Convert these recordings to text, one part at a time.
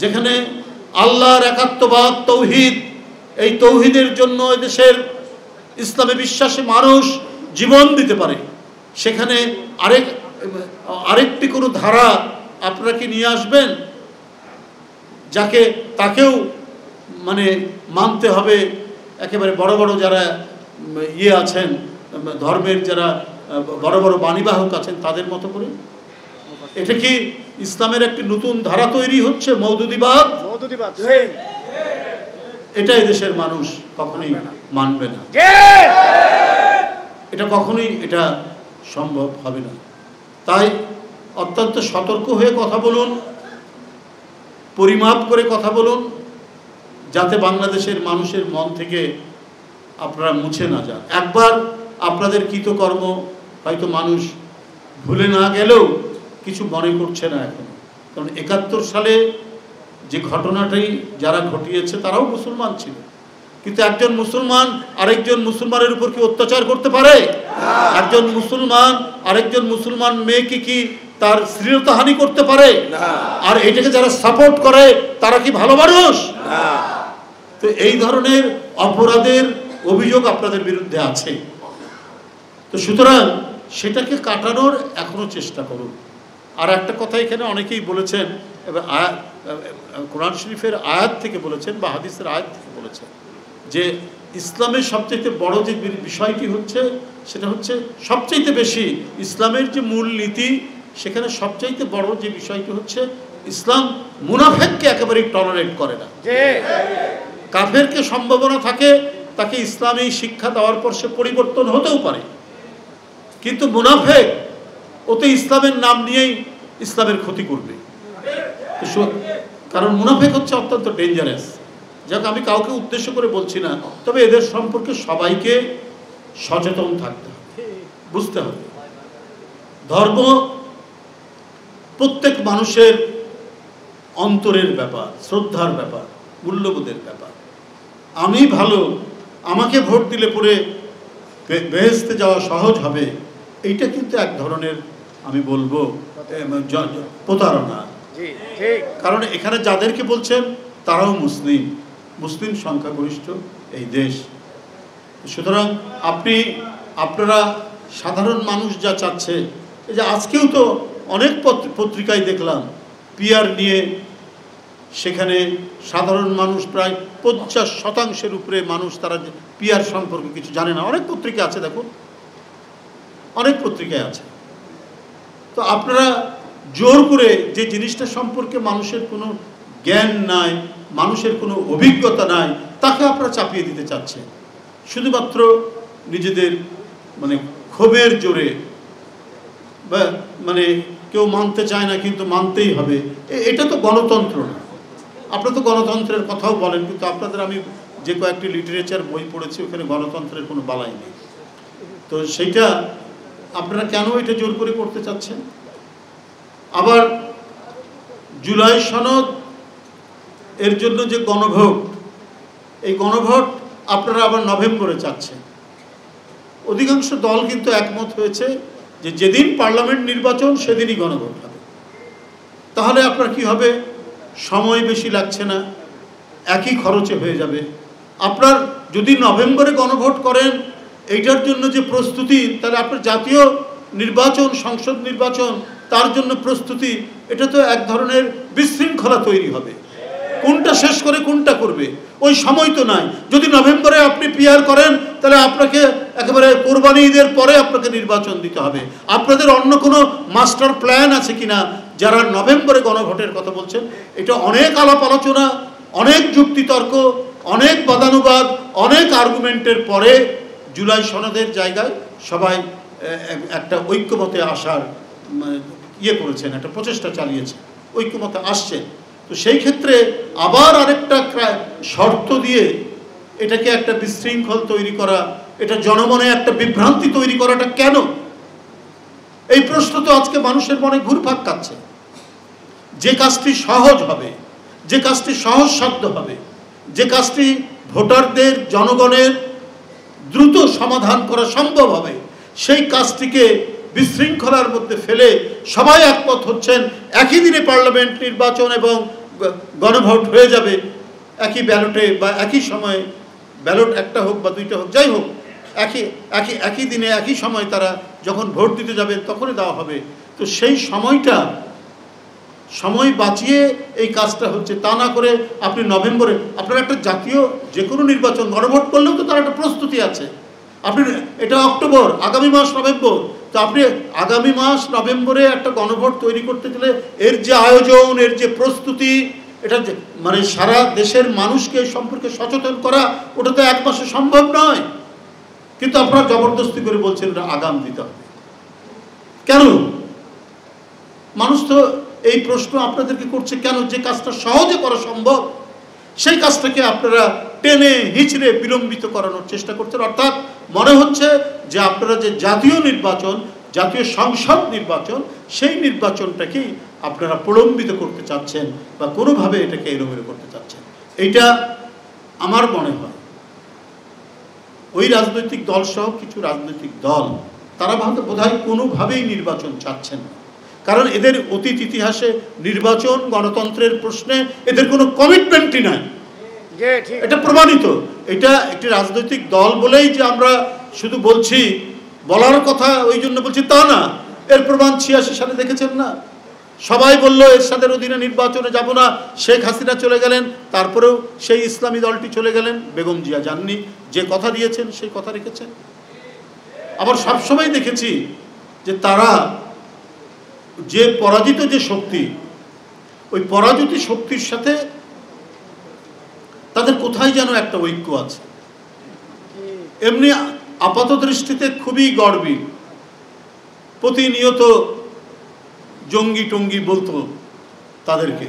যেখানে আল্লাহর একাত্মবাদ তৌহিদ, এই তৌহিদের জন্য এদেশের ইসলামে বিশ্বাসী মানুষ জীবন দিতে পারে, সেখানে আরেকটি কোনো ধারা আপনারা কি নিয়ে আসবেন যাকে তাকেও মানে মানতে হবে? একেবারে বড় বড় যারা আছেন, ধর্মের যারা বড় বড় বাণীবাহক আছেন তাদের মতো করে? এটা কি ইসলামের একটি নতুন ধারা তৈরি হচ্ছে, মওদুদিবাদ? এটা এদেশের মানুষ কখনোই মানবে না, এটা কখনোই এটা সম্ভব হবে না। তাই অত্যন্ত সতর্ক হয়ে কথা বলুন, পরিমাপ করে কথা বলুন, যাতে বাংলাদেশের মানুষের মন থেকে আপনারা মুছে না যান। একবার আপনাদের কৃতকর্ম হয়তো মানুষ ভুলে না গেলেও কিছু মনে করছে না এখন, কারণ ৭১ সালে যে ঘটনাটাই যারা ঘটিয়েছে তারাও মুসলমান ছিল, কিন্তু একজন মুসলমান আরেকজন মুসলমানের উপর কি অত্যাচার করতে পারে? একজন মুসলমান আরেকজন মুসলমান মেয়েকে কি তার শ্লীলতাহানি করতে পারে? আর এটাকে যারা সাপোর্ট করে তারা কি ভালো মানুষ? তো এই ধরনের অপরাধের অভিযোগ আপনাদের বিরুদ্ধে আছে। তো সুতরাং সেটাকে কাটানোর এখনো চেষ্টা করুন। আর একটা কথা এখানে অনেকেই বলেছেন, এবার কোরআন শরীফের আয়াত থেকে বলেছেন বা হাদিসের আয়াত থেকে বলেছেন যে ইসলামের সবচেয়ে বড় যে বিষয়টি হচ্ছে সেটা হচ্ছে সবচেয়ে বেশি ইসলামের যে মূল নীতি, সেখানে সবচাইতে বড় যে বিষয়টি হচ্ছে ইসলাম মুনাফেককে একেবারেই টলারেট করে না। কাফেরকে সম্ভাবনা থাকে তাকে ইসলামী শিক্ষা দেওয়ার পর সে পরিবর্তন হতেও পারে, কিন্তু মুনাফেক ওতে ইসলামের নাম নিয়েই ইসলামের ক্ষতি করবে, কারণ মুনাফেক হচ্ছে অত্যন্ত ডেঞ্জারাস। যাক, আমি কাউকে উদ্দেশ্য করে বলছি না, তবে এদের সম্পর্কে সবাইকে সচেতন থাকতে হবে, বুঝতে হবে। ধর্ম প্রত্যেক মানুষের অন্তরের ব্যাপার, শ্রদ্ধার ব্যাপার, মূল্যবোধের ব্যাপার। আমি ভালো, আমাকে ভোট দিলে পরে বেহেশতে যাওয়া সহজ হবে, এইটা কিন্তু এক ধরনের আমি বলবো প্রতারণা। কারণ এখানে যাদেরকে বলছেন তারাও মুসলিম সংখ্যাগরিষ্ঠ এই দেশ। সুতরাং আপনারা সাধারণ মানুষ যা চাচ্ছে, এই যে আজকেও তো অনেক পত্রিকায় দেখলাম পিআর নিয়ে, সেখানে সাধারণ মানুষ প্রায় 50% উপরে মানুষ তারা পিআর সম্পর্কে কিছু জানে না। অনেক পত্রিকা আছে, দেখুন অনেক পত্রিকায় আছে। তো আপনারা জোর করে যে জিনিসটা সম্পর্কে মানুষের কোনো জ্ঞান নাই, মানুষের কোনো অভিজ্ঞতা নাই, তাকে আপনারা চাপিয়ে দিতে চাচ্ছেন শুধুমাত্র নিজেদের মানে ক্ষোভের জোরে, বা মানে কেউ মানতে চায় না কিন্তু মানতেই হবে। এটা তো গণতন্ত্র না। আপনারা তো গণতন্ত্রের কথাও বলেন, কিন্তু আপনাদের আমি যে কয়েকটি লিটারেচার বই পড়েছি ওখানে গণতন্ত্রের কোনো বালাই নেই। তো সেইটা আপনারা কেন এটা জোর করে করতে চাচ্ছেন? আবার জুলাই সনদ এর জন্য যে গণভোট, এই গণভোট আপনারা আবার নভেম্বরে চাচ্ছেন। অধিকাংশ দল কিন্তু একমত হয়েছে যে যেদিন পার্লামেন্ট নির্বাচন সেদিনই গণভোট হবে। তাহলে আপনার কি হবে? সময় বেশি লাগছে না, একই খরচে হয়ে যাবে। আপনার যদি নভেম্বরে গণভোট করেন, এইটার জন্য যে প্রস্তুতি, তাহলে আপনার জাতীয় নির্বাচন, সংসদ নির্বাচন, তার জন্য প্রস্তুতি, এটা তো এক ধরনের বিশৃঙ্খলা তৈরি হবে। কোনটা শেষ করে কোনটা করবে ওই সময় তো নাই। যদি নভেম্বরে আপনি পিআর করেন, তাহলে আপনাকে একেবারে কোরবানি ঈদের পরে আপনাকে নির্বাচন দিতে হবে। আপনাদের অন্য কোনো মাস্টার প্ল্যান আছে কিনা? যারা নভেম্বরে গণভোটের কথা বলছেন, এটা অনেক আলাপ আলোচনা, অনেক যুক্তিতর্ক, অনেক বাদানুবাদ, অনেক আর্গুমেন্টের পরে জুলাই সনদের জায়গায় সবাই একটা ঐক্যমতে আসার করেছেন, একটা প্রচেষ্টা চালিয়েছে, ঐক্যমতে আসছেন। তো সেই ক্ষেত্রে আবার আরেকটা শর্ত দিয়ে এটাকে একটা বিশৃঙ্খল তৈরি করা, এটা জনমনে একটা বিভ্রান্তি তৈরি করাটা কেন? এই প্রশ্ন তো আজকে মানুষের মনে ঘুরপাক খাচ্ছে। যে কাজটি সহজ হবে, যে কাজটি সহজসাধ্য হবে, যে কাজটি ভোটারদের, জনগণের দ্রুত সমাধান করা সম্ভব হবে, সেই কাজটিকে বিশৃঙ্খলার মধ্যে ফেলে সবাই একমত হচ্ছেন একই দিনে পার্লামেন্ট নির্বাচন এবং গণভোট হয়ে যাবে একই ব্যালটে বা একই সময়ে, ব্যালট একটা হোক বা দুইটা হোক, যাই হোক, একই দিনে একই সময় তারা যখন ভোট দিতে যাবে তখনই দেওয়া হবে। তো সেই সময় বাঁচিয়ে এই কাজটা হচ্ছে, তা না করে আপনি নভেম্বরে আপনার একটা জাতীয় যে কোনো নির্বাচন গণভোট করলেও তো তার একটা প্রস্তুতি আছে। আপনি এটা অক্টোবর, আগামী মাস নভেম্বর, তো আপনি আগামী মাস নভেম্বরে একটা গণভোট তৈরি করতে গেলে এর যে আয়োজন, এর যে প্রস্তুতি, এটা মানে সারা দেশের মানুষকে সম্পর্কে সচেতন করা, ওটা তো এক মাসে সম্ভব নয়। কিন্তু আপনারা জবরদস্তি করে বলছেন এটা আগাম দিতে হবে কেন? মানুষ তো এই প্রশ্ন আপনাদেরকে করছে কেন? যে কাজটা সহজে করা সম্ভব সেই কাজটাকে আপনারা টেনে হিচড়ে বিলম্বিত করানোর চেষ্টা করছেন। অর্থাৎ মনে হচ্ছে যে আপনারা যে জাতীয় নির্বাচন, জাতীয় সংসদ নির্বাচন, সেই নির্বাচনটাকেই আপনারা প্রলম্বিত করতে চাচ্ছেন বা কোনোভাবে এটাকে এলোমেলো করতে চাচ্ছেন। এইটা আমার মনে হয় ওই রাজনৈতিক দল সহ কিছু রাজনৈতিক দল তারা বোধহয় কোনোভাবেই নির্বাচন চাচ্ছেন না। কারণ এদের অতীত ইতিহাসে নির্বাচন গণতন্ত্রের প্রশ্নে এদের কোনো কমিটমেন্টই নাই, এটা প্রমাণিত। এটা একটি রাজনৈতিক দল বলেই যে আমরা শুধু বলছি, বলার কথা ওই জন্য বলছি তা না। এর প্রমাণ 86 সালে দেখেছেন না? সবাই বলল এরশাদের অধীনে নির্বাচনে যাব না, শেখ হাসিনা চলে গেলেন, তারপরেও সেই ইসলামী দলটি চলে গেলেন, বেগম জিয়া যাননি। যে কথা দিয়েছেন সেই কথা রেখেছেন। আবার সবসময় দেখেছি যে তারা যে পরাজিত যে শক্তি, ওই পরাজিত শক্তির সাথে তাদের কোথায় যেন একটা ঐক্য আছে। এমনি আপাত দৃষ্টিতে খুবই গর্বী, প্রতিনিয়ত জঙ্গি টঙ্গি বলতো তাদেরকে,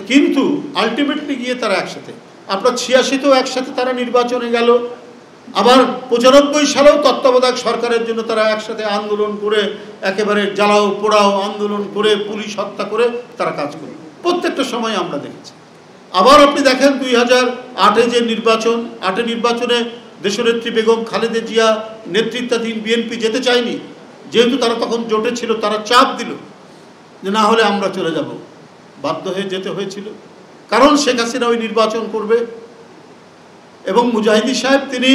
কিন্তু আলটিমেটলি গিয়ে তারা একসাথে। আপনার 86তেও একসাথে তারা নির্বাচনে গেল, আবার 95 সালেও তত্ত্বাবধায়ক সরকারের জন্য তারা একসাথে আন্দোলন করে, একেবারে জ্বালাও পোড়াও আন্দোলন করে, পুলিশ হত্যা করে তারা কাজ করে, প্রত্যেকটা সময় আমরা দেখেছি। আবার আপনি দেখেন 2008-এ যে নির্বাচন, 8 নির্বাচনে দেশনেত্রী বেগম খালেদা জিয়া নেতৃত্বাধীন বিএনপি যেতে চায়নি, যেহেতু তারা তখন জোটে ছিল, তারা চাপ দিল যে না হলে আমরা চলে যাব, বাধ্য হয়ে যেতে হয়েছিল, কারণ শেখ হাসিনা ওই নির্বাচন করবে। এবং মুজাহিদি সাহেব তিনি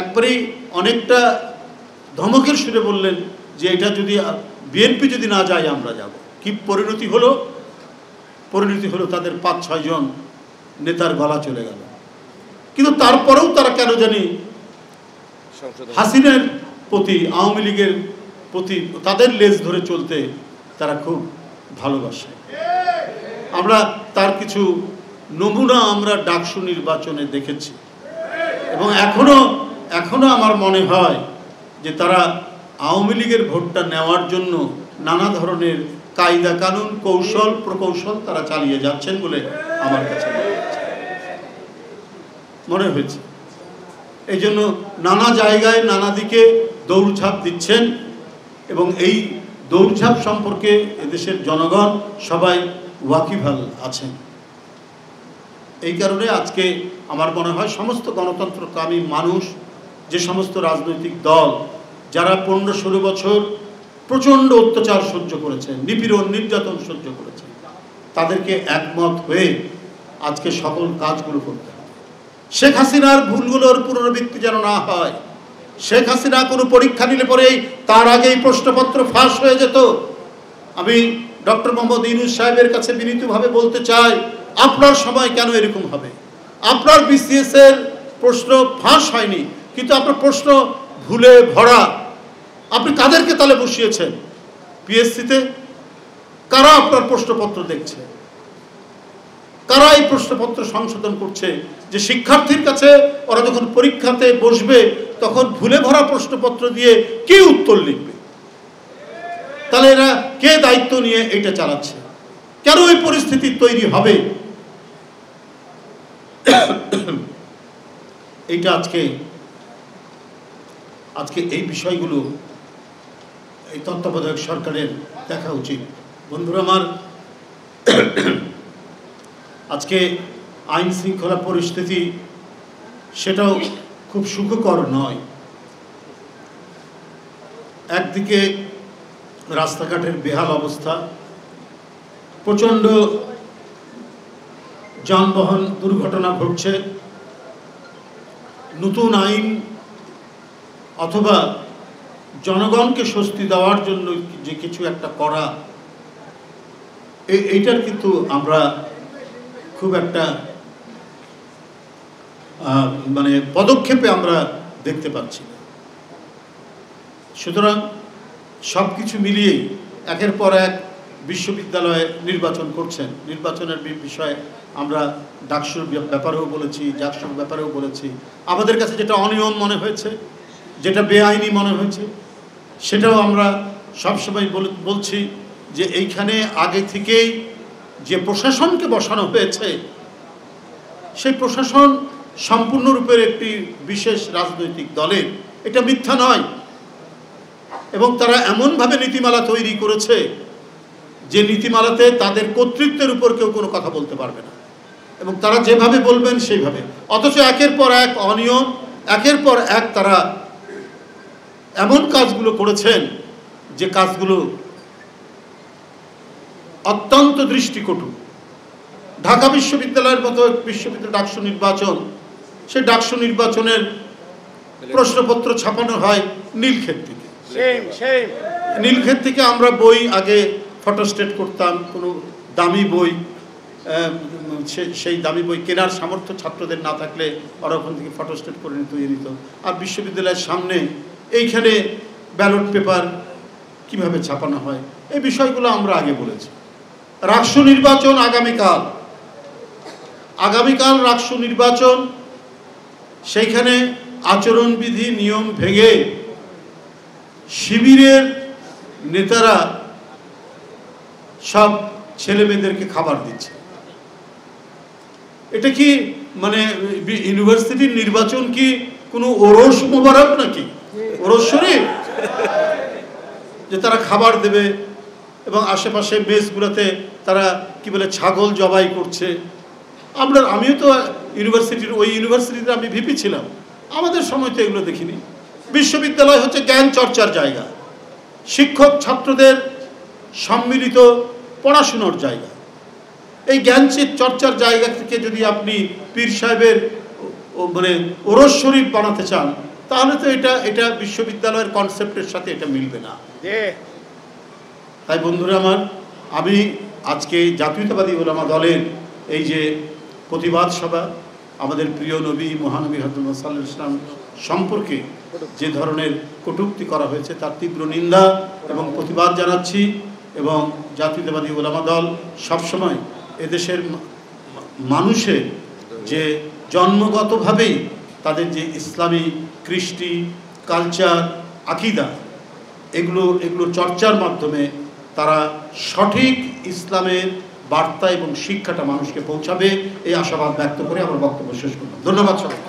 একবারেই অনেকটা ধমকের সুরে বললেন যে এটা যদি বিএনপি যদি না যায় আমরা যাব। কি পরিণতি হলো? পরিণতি হলো তাদের 5-6 জন নেতার গলা চলে গেল। কিন্তু তারপরেও তারা কেন জানি হাসিনার প্রতি, আওয়ামী লীগের প্রতি তাদের লেজ ধরে চলতে তারা খুব ভালোবাসে। আমরা তার কিছু নমুনা আমরা ডাকসু নির্বাচনে দেখেছি, এবং এখনো আমার মনে হয় যে তারা আওয়ামী লীগের ভোটটা নেওয়ার জন্য নানা ধরনের কায়দা কানুন, কৌশল প্রকৌশল তারা চালিয়ে যাচ্ছেন বলে আমার কাছে মনে হয়েছে। এই জন্য নানা জায়গায় নানা দিকে দৌড়ঝাঁপ দিচ্ছেন, এবং এই দৌড়ঝাঁপ সম্পর্কে এদেশের জনগণ সবাই ওয়াকিবহাল আছেন। এই কারণে আজকে আমার মনে হয় সমস্ত গণতন্ত্রকামী মানুষ, যে সমস্ত রাজনৈতিক দল যারা 15-16 বছর প্রচণ্ড অত্যাচার সহ্য করেছেন, নিপীড়ন নির্যাতন সহ্য করেছেন, তাদেরকে একমত হয়ে আজকে সকল কাজগুলো করতে হবে। শেখ হাসিনার ভুলগুলোর পুনরাবৃত্তি যেন না হয়। শেখ হাসিনা কোনো পরীক্ষা নিলে পরেই তার আগেই প্রশ্নপত্র ফাঁস হয়ে যেত। আমি ডক্টর মোহাম্মদ ইউনূস সাহেবের কাছে বিনীতভাবে বলতে চাই, আপনার সময় কেন এরকম হবে? আপনার বিসিএস এর প্রশ্ন ফাঁস হয়নি, কিন্তু আপনার প্রশ্ন ভুলে ভরা। আপনি কাদেরকে তাহলে বসিয়েছেন পিএসসিতে? কারা আপনার প্রশ্নপত্র দেখছে? কারা এই প্রশ্নপত্র সংশোধন করছে? যে শিক্ষার্থীর কাছে ওরা যখন পরীক্ষাতে বসবে তখন ভুলে ভরা প্রশ্নপত্র দিয়ে কে উত্তর লিখবে? তাহলে এরা কে দায়িত্ব নিয়ে এটা চালাচ্ছে? কেন এই পরিস্থিতি তৈরি হবে? এইটা আজকে এই বিষয়গুলো এই তত্ত্বাবধায়ক সরকারের দেখা উচিত। বন্ধুরা আমার, আজকে আইন শৃঙ্খলা পরিস্থিতি সেটাও খুব সুখকর নয়। একদিকে রাস্তাঘাটের বেহাল অবস্থা, প্রচণ্ড যানবাহন দুর্ঘটনা ঘটছে, নতুন আইন অথবা জনগণকে স্বস্তি দেওয়ার জন্য যে কিছু একটা করা, এইটার কিন্তু আমরা খুব একটা মানে পদক্ষেপে আমরা দেখতে পাচ্ছি না। সুতরাং সব কিছু মিলিয়েই একের পর এক বিশ্ববিদ্যালয়ে নির্বাচন করছেন। নির্বাচনের বিষয়ে আমরা ডাকসুর ব্যাপারেও বলেছি, জাকসুর ব্যাপারেও বলেছি। আমাদের কাছে যেটা অনিয়ম মনে হয়েছে, যেটা বেআইনি মনে হয়েছে, সেটাও আমরা সবসময় বলছি যে এইখানে আগে থেকেই যে প্রশাসনকে বসানো হয়েছে, সেই প্রশাসন সম্পূর্ণরূপে একটি বিশেষ রাজনৈতিক দলের, এটা মিথ্যা নয়। এবং তারা এমনভাবে নীতিমালা তৈরি করেছে যে নীতিমালাতে তাদের কর্তৃত্বের উপর কেউ কোনো কথা বলতে পারবে না, এবং তারা যেভাবে বলবেন সেইভাবে। অথচ একের পর এক অনিয়ম, একের পর এক তারা এমন কাজগুলো করেছেন যে কাজগুলো অত্যন্ত দৃষ্টিকটু। ঢাকা বিশ্ববিদ্যালয়ের মতো বিশ্ববিদ্যালয় ডাকসু নির্বাচন, সেই ডাকসু নির্বাচনের প্রশ্নপত্র ছাপানো হয় নীলক্ষেত থেকে। নীলক্ষেত থেকে আমরা বই আগে ফটোস্টেট করতাম, কোনো দামি বই, সেই দামি বই কেনার সামর্থ্য ছাত্রদের না থাকলে ওরা ওখান থেকে ফটোস্টেট করে নিত। আর বিশ্ববিদ্যালয়ের সামনে এইখানে ব্যালট পেপার কিভাবে ছাপানো হয়, এই বিষয়গুলো আমরা আগে বলেছি। রাকসু নির্বাচন আগামীকাল রাকসু নির্বাচন, সেইখানে আচরণবিধি নিয়ম ভেঙে শিবিরের নেতারা সব ছেলে মেয়েদেরকে খাবার দিচ্ছে। এটা কি মানে ইউনিভার্সিটির নির্বাচন কি কোনো ওরস মোবারক নাকি, ওরস শরীফ, যে তারা খাবার দেবে এবং আশেপাশে মেসগুলোতে তারা কি বলে ছাগল জবাই করছে? আমিও তো ওই ইউনিভার্সিটিতে আমি ভিপি ছিলাম, আমাদের সময় তো এগুলো দেখিনি। বিশ্ববিদ্যালয় হচ্ছে জ্ঞান চর্চার জায়গা, শিক্ষক ছাত্রদের সম্মিলিত পড়াশুনোর জায়গা। এই জ্ঞান চর্চার জায়গা থেকে যদি আপনি পীর সাহেবের মানে ওরস শরীফ বানাতে চান, তাহলে তো এটা বিশ্ববিদ্যালয়ের কনসেপ্টের সাথে এটা মিলবে না। তাই বন্ধুরা আমার, আমি আজকে জাতীয়তাবাদী উলামা দলের এই যে প্রতিবাদ সভা, আমাদের প্রিয় নবী মহানবী হযরত মুহাম্মদ সাল্লাল্লাহু আলাইহি ওয়াসাল্লাম সম্পর্কে যে ধরনের কটূক্তি করা হয়েছে তার তীব্র নিন্দা এবং প্রতিবাদ জানাচ্ছি। এবং জাতীয়তাবাদী উলামা দল সবসময় এদেশের মানুষের যে জন্মগতভাবেই তাদের যে ইসলামী কৃষ্টি, কালচার, আকিদা, এগুলো চর্চার মাধ্যমে তারা সঠিক ইসলামের বার্তা এবং শিক্ষাটা মানুষকে পৌঁছাবে, এই আশাবাদ ব্যক্ত করে আমার বক্তব্য শেষ করলাম। ধন্যবাদ সবাই।